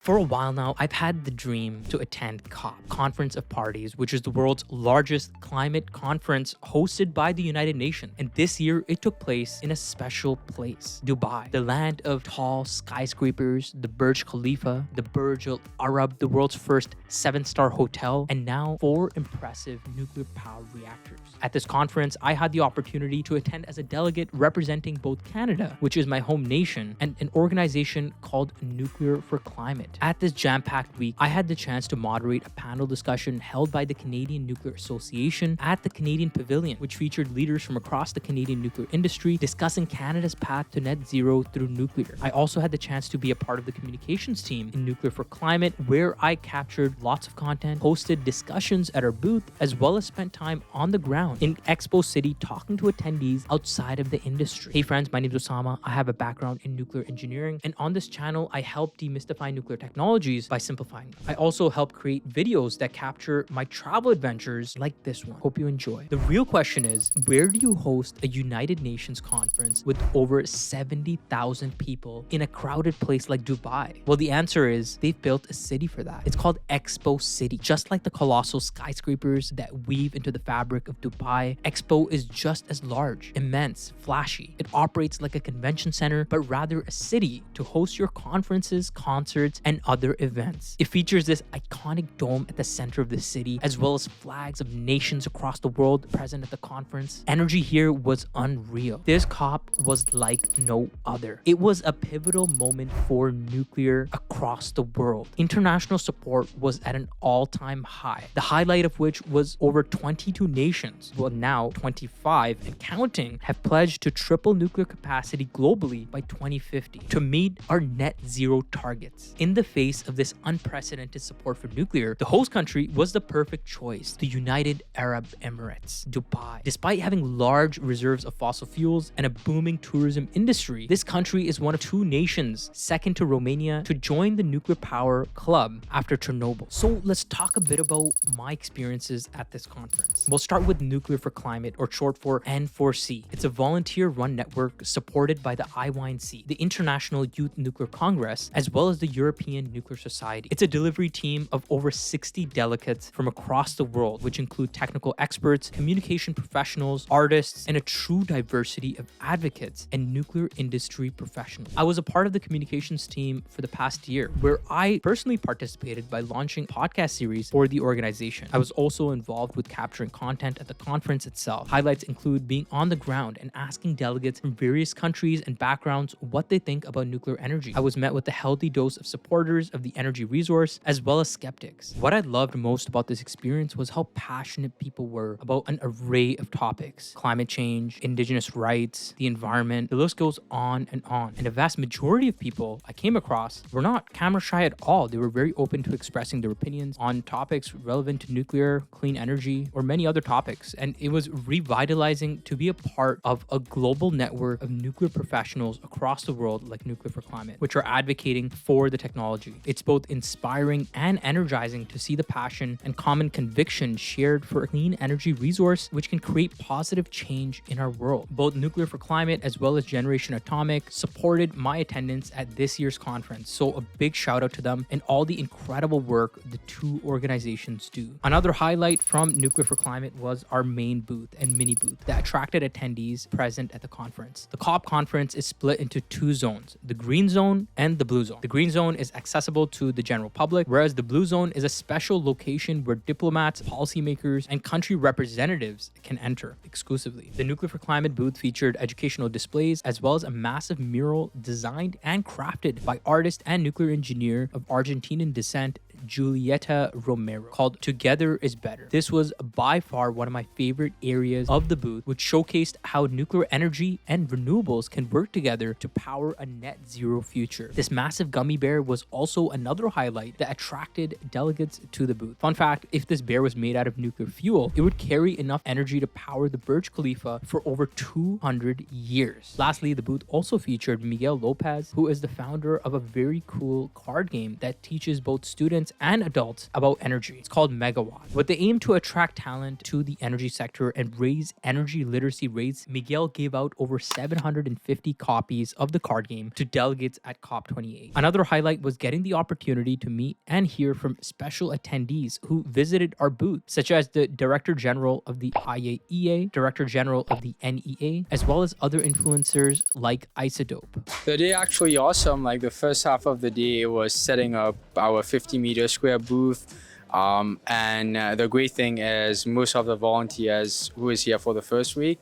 For a while now, I've had the dream to attend COP, Conference of Parties, which is the world's largest climate conference hosted by the United Nations. And this year, it took place in a special place, Dubai, the land of tall skyscrapers, the Burj Khalifa, the Burj Al Arab, the world's first 7-star hotel, and now 4 impressive nuclear power reactors. At this conference, I had the opportunity to attend as a delegate representing both Canada, which is my home nation, and an organization called Nuclear for Climate. At this jam-packed week, I had the chance to moderate a panel discussion held by the Canadian Nuclear Association at the Canadian Pavilion, which featured leaders from across the Canadian nuclear industry discussing Canada's path to net zero through nuclear. I also had the chance to be a part of the communications team in Nuclear for Climate, where I captured lots of content, hosted discussions at our booth, as well as spent time on the ground in Expo City talking to attendees outside of the industry. Hey friends, my name is Osama. I have a background in nuclear engineering, and on this channel, I help demystify nuclear technologies by simplifying them. I also help create videos that capture my travel adventures like this one. Hope you enjoy. The real question is, where do you host a United Nations conference with over 70,000 people in a crowded place like Dubai? Well, the answer is they've built a city for that. It's called Expo City. Just like the colossal skyscrapers that weave into the fabric of Dubai, Expo is just as large, immense, flashy. It operates like a convention center, but rather a city to host your conferences, concerts, and other events. It features this iconic dome at the center of the city, as well as flags of nations across the world present at the conference. Energy here was unreal. This COP was like no other. It was a pivotal moment for nuclear across the world. International support was at an all-time high, the highlight of which was over 22 nations, well now 25 and counting, have pledged to triple nuclear capacity globally by 2050 to meet our net zero targets. In the face of this unprecedented support for nuclear, the host country was the perfect choice, the United Arab Emirates, Dubai. Despite having large reserves of fossil fuels and a booming tourism industry, this country is one of 2 nations, second to Romania, to join the nuclear power club after Chernobyl. So let's talk a bit about my experiences at this conference. We'll start with Nuclear for Climate, or short for N4C. It's a volunteer-run network supported by the IYNC, the International Youth Nuclear Congress, as well as the European Nuclear Society. It's a delivery team of over 60 delegates from across the world, which include technical experts, communication professionals, artists, and a true diversity of advocates and nuclear industry professionals. I was a part of the communications team for the past year, where I personally participated by launching a podcast series for the organization. I was also involved with capturing content at the conference itself. Highlights include being on the ground and asking delegates from various countries and backgrounds what they think about nuclear energy. I was met with a healthy dose of supporters of the energy resource, as well as skeptics. What I loved most about this experience was how passionate people were about an array of topics: climate change, indigenous rights, the environment. The list goes on. And a vast majority of people I came across were not camera shy at all. They were very open to expressing their opinions on topics relevant to nuclear, clean energy, or many other topics. And it was revitalizing to be a part of a global network of nuclear professionals across the world like Nuclear for Climate, which are advocating for the technology. It's both inspiring and energizing to see the passion and common conviction shared for a clean energy resource which can create positive change in our world. Both Nuclear for Climate as well as Generation Atomic supported my attendance at this year's conference, so a big shout out to them and all the incredible work the 2 organizations do. Another highlight from Nuclear for Climate was our main booth and mini booth that attracted attendees present at the conference. The COP conference is split into 2 zones, the green zone and the blue zone. The green zone is accessible to the general public, whereas the blue zone is a special location where diplomats, policymakers, and country representatives can enter exclusively. The Nuclear for Climate booth featured educational displays as well as a massive mural designed and crafted by artist and nuclear engineer of Argentinian descent, Julieta Romero, called Together is Better. This was by far one of my favorite areas of the booth, which showcased how nuclear energy and renewables can work together to power a net zero future. This massive gummy bear was also another highlight that attracted delegates to the booth. Fun fact, if this bear was made out of nuclear fuel, it would carry enough energy to power the Burj Khalifa for over 200 years. Lastly, the booth also featured Miguel Lopez, who is the founder of a very cool card game that teaches both students students and adults about energy. It's called Megawatt. With the aim to attract talent to the energy sector and raise energy literacy rates, Miguel gave out over 750 copies of the card game to delegates at COP28. Another highlight was getting the opportunity to meet and hear from special attendees who visited our booth, such as the Director General of the IAEA, Director General of the NEA, as well as other influencers like Isotope. The day actually awesome. Like the first half of the day was setting up our 50-meter square booth. The great thing is most of the volunteers who is here for the first week,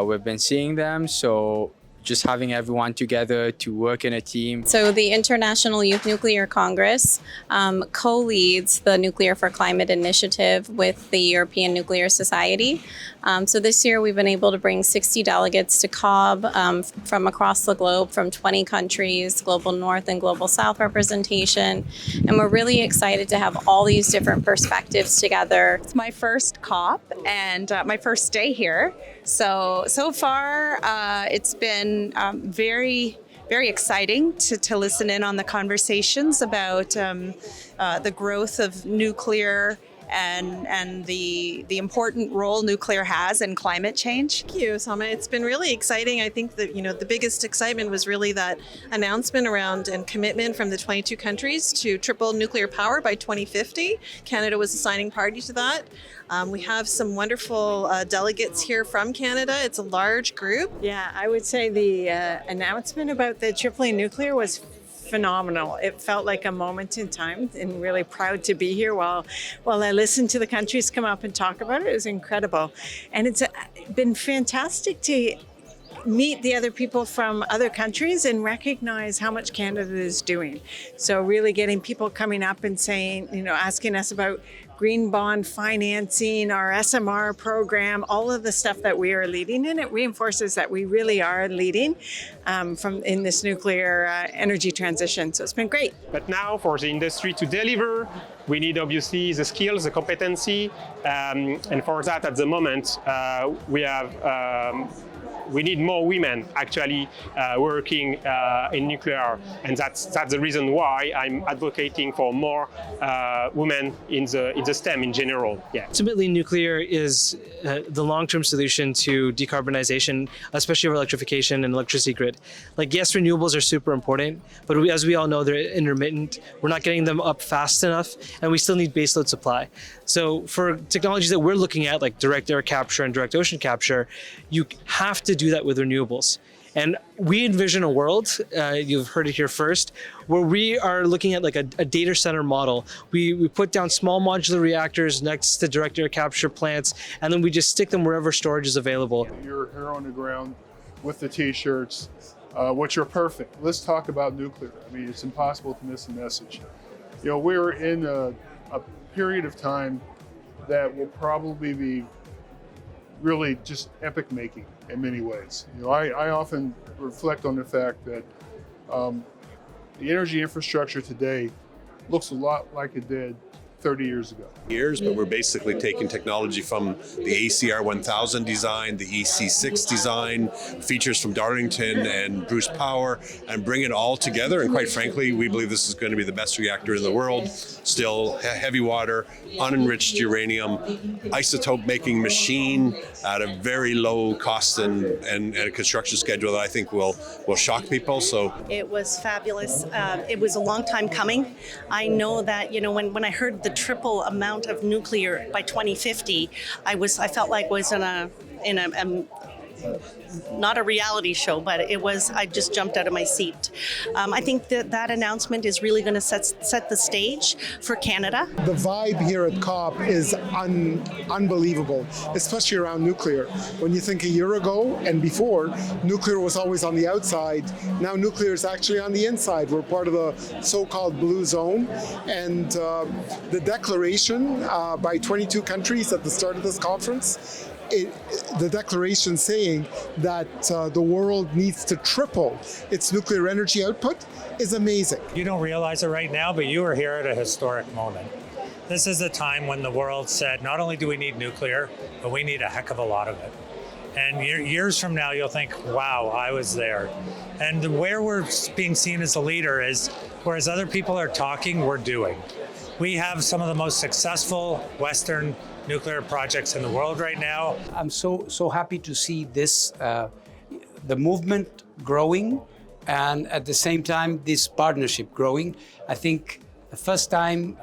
we've been seeing them. So just having everyone together to work in a team. So the International Youth Nuclear Congress co-leads the Nuclear for Climate initiative with the European Nuclear Society. So this year we've been able to bring 60 delegates to COB from across the globe, from 20 countries, Global North and Global South representation. And we're really excited to have all these different perspectives together. It's my first COP and my first day here. So far it's been very exciting to listen in on the conversations about the growth of nuclear and the important role nuclear has in climate change. Thank you, Sama. It's been really exciting. I think that, the biggest excitement was really that announcement around and commitment from the 22 countries to triple nuclear power by 2050. Canada was a signing party to that. We have some wonderful delegates here from Canada. It's a large group. Yeah, I would say the announcement about the tripling nuclear was phenomenal. It felt like a moment in time, and really proud to be here while I listened to the countries come up and talk about it. It was incredible. And it's been fantastic to meet the other people from other countries and recognize how much Canada is doing. So really getting people coming up and saying, asking us about green bond financing, our SMR program, all of the stuff that we are leading in. It reinforces that we really are leading in this nuclear energy transition. So it's been great. But now for the industry to deliver, we need obviously the skills, the competency, and for that at the moment we need more women actually working in nuclear, and that's the reason why I'm advocating for more women in the STEM in general. Yeah. Ultimately, nuclear is the long-term solution to decarbonization, especially of electrification and electricity grid. Like, yes, renewables are super important, but as we all know, they're intermittent. We're not getting them up fast enough, and we still need baseload supply. So for technologies that we're looking at, like direct air capture and direct ocean capture, you have to do that with renewables. And we envision a world, you've heard it here first, where we are looking at like a data center model. We put down small modular reactors next to direct air capture plants, and then we just stick them wherever storage is available. You're here on the ground with the t-shirts, which are perfect. Let's talk about nuclear. I mean, it's impossible to miss the message. We're in a period of time that will probably be really just epic making in many ways. I often reflect on the fact that the energy infrastructure today looks a lot like it did 30 years ago. But we're basically taking technology from the ACR 1000 design, the EC6 design, features from Darlington and Bruce Power, and bring it all together. And quite frankly, we believe this is going to be the best reactor in the world. Still heavy water, unenriched uranium, isotope making machine at a very low cost and a construction schedule that I think will shock people. So it was fabulous. It was a long time coming. I know that, when I heard the triple amount of nuclear by 2050, I felt like I was in a not a reality show, but I just jumped out of my seat. I think that announcement is really going to set the stage for Canada. The vibe here at COP is unbelievable, especially around nuclear. When you think a year ago and before, nuclear was always on the outside. Now nuclear is actually on the inside. We're part of the so-called blue zone. And the declaration by 22 countries at the start of this conference, the declaration saying that the world needs to triple its nuclear energy output is amazing. You don't realize it right now, but you are here at a historic moment. This is a time when the world said, not only do we need nuclear, but we need a heck of a lot of it. And years from now, you'll think, wow, I was there. And where we're being seen as a leader is, whereas other people are talking, we're doing. We have some of the most successful Western nuclear projects in the world right now. I'm so happy to see this, the movement growing, and at the same time, this partnership growing. I think the first time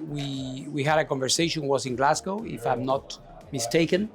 we had a conversation was in Glasgow, if I'm not mistaken.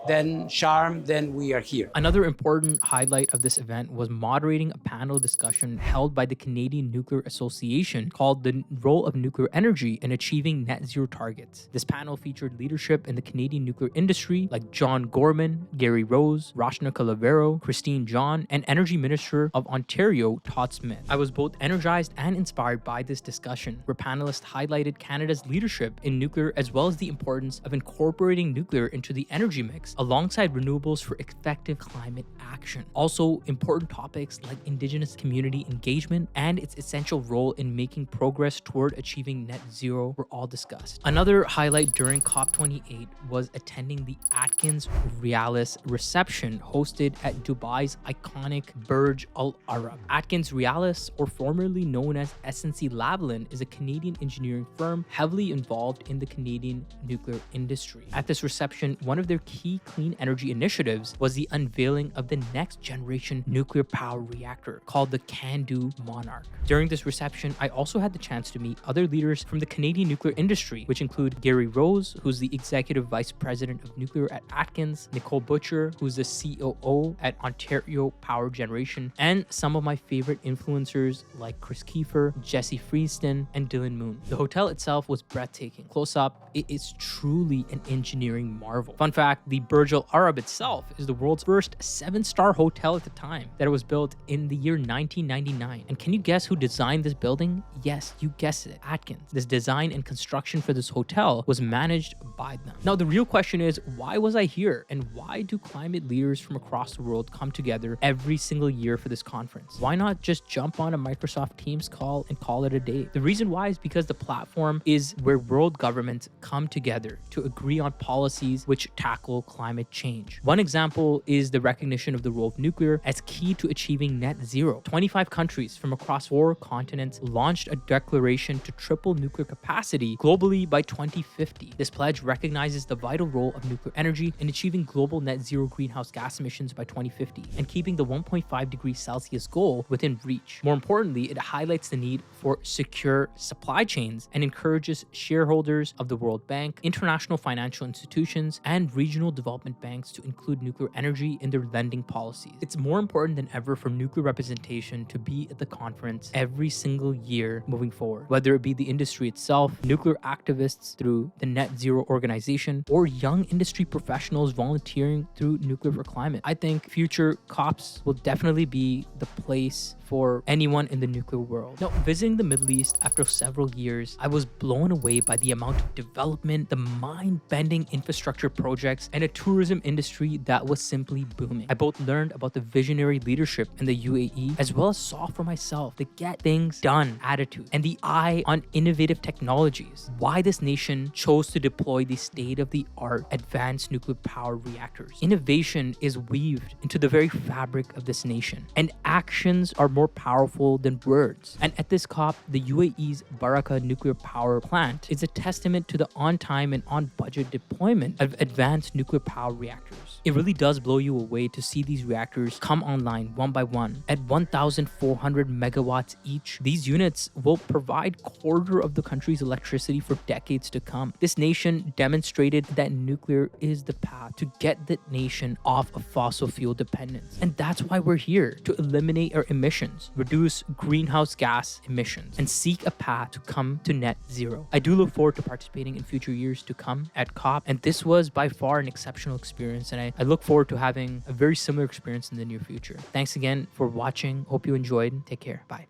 Then Sharm, then we are here. Another important highlight of this event was moderating a panel discussion held by the Canadian Nuclear Association called The Role of Nuclear Energy in Achieving Net Zero Targets. This panel featured leadership in the Canadian nuclear industry like John Gorman, Gary Rose, Rachna Calavero, Christine John, and Energy Minister of Ontario, Todd Smith. I was both energized and inspired by this discussion, where panelists highlighted Canada's leadership in nuclear as well as the importance of incorporating nuclear into the energy mix alongside renewables for effective climate action. Also, important topics like Indigenous community engagement and its essential role in making progress toward achieving net zero were all discussed. Another highlight during COP28 was attending the Atkins Realis reception hosted at Dubai's iconic Burj Al Arab. Atkins Realis, or formerly known as SNC-Lavalin, is a Canadian engineering firm heavily involved in the Canadian nuclear industry. At this reception, one of their key clean energy initiatives was the unveiling of the next generation nuclear power reactor called the CANDU Monarch. During this reception, I also had the chance to meet other leaders from the Canadian nuclear industry, which include Gary Rose, who's the Executive Vice President of Nuclear at Atkins, Nicole Butcher, who's the COO at Ontario Power Generation, and some of my favorite influencers like Chris Kiefer, Jesse Freeston, and Dylan Moon. The hotel itself was breathtaking. Close up, it is truly an engineering marvel. Fun fact, the Burj Al Arab itself is the world's first 7-star hotel at the time, that it was built in the year 1999. And can you guess who designed this building? Yes, you guessed it, Atkins. This design and construction for this hotel was managed by them. Now, the real question is, why was I here? And why do climate leaders from across the world come together every single year for this conference? Why not just jump on a Microsoft Teams call and call it a day? The reason why is because the platform is where world governments come together to agree on policies which tackle climate change. One example is the recognition of the role of nuclear as key to achieving net zero. 25 countries from across 4 continents launched a declaration to triple nuclear capacity globally by 2050. This pledge recognizes the vital role of nuclear energy in achieving global net zero greenhouse gas emissions by 2050 and keeping the 1.5 degrees Celsius goal within reach. More importantly, it highlights the need for secure supply chains and encourages shareholders of the World Bank, international financial institutions, and regional development banks to include nuclear energy in their lending policies. It's more important than ever for nuclear representation to be at the conference every single year moving forward, whether it be the industry itself, nuclear activists through the Net Zero organization, or young industry professionals volunteering through Nuclear for Climate. I think future COPs will definitely be the place for anyone in the nuclear world. Now, visiting the Middle East after several years, I was blown away by the amount of development, the mind-bending infrastructure projects, and a tourism industry that was simply booming. I both learned about the visionary leadership in the UAE, as well as saw for myself the get things done attitude and the eye on innovative technologies. Why this nation chose to deploy the state-of-the-art advanced nuclear power reactors. Innovation is weaved into the very fabric of this nation, and actions are more powerful than words. And at this COP, the UAE's Barakah nuclear power plant is a testament to the on-time and on-budget deployment of advanced nuclear power reactors. It really does blow you away to see these reactors come online one by one at 1,400 megawatts each. These units will provide quarter of the country's electricity for decades to come. This nation demonstrated that nuclear is the path to get the nation off of fossil fuel dependence. And that's why we're here, to eliminate our emissions, reduce greenhouse gas emissions, and seek a path to come to net zero. I do look forward to participating in future years to come at COP, and this was by far an exceptional experience, and I look forward to having a very similar experience in the near future. Thanks again for watching. Hope you enjoyed. Take care. Bye.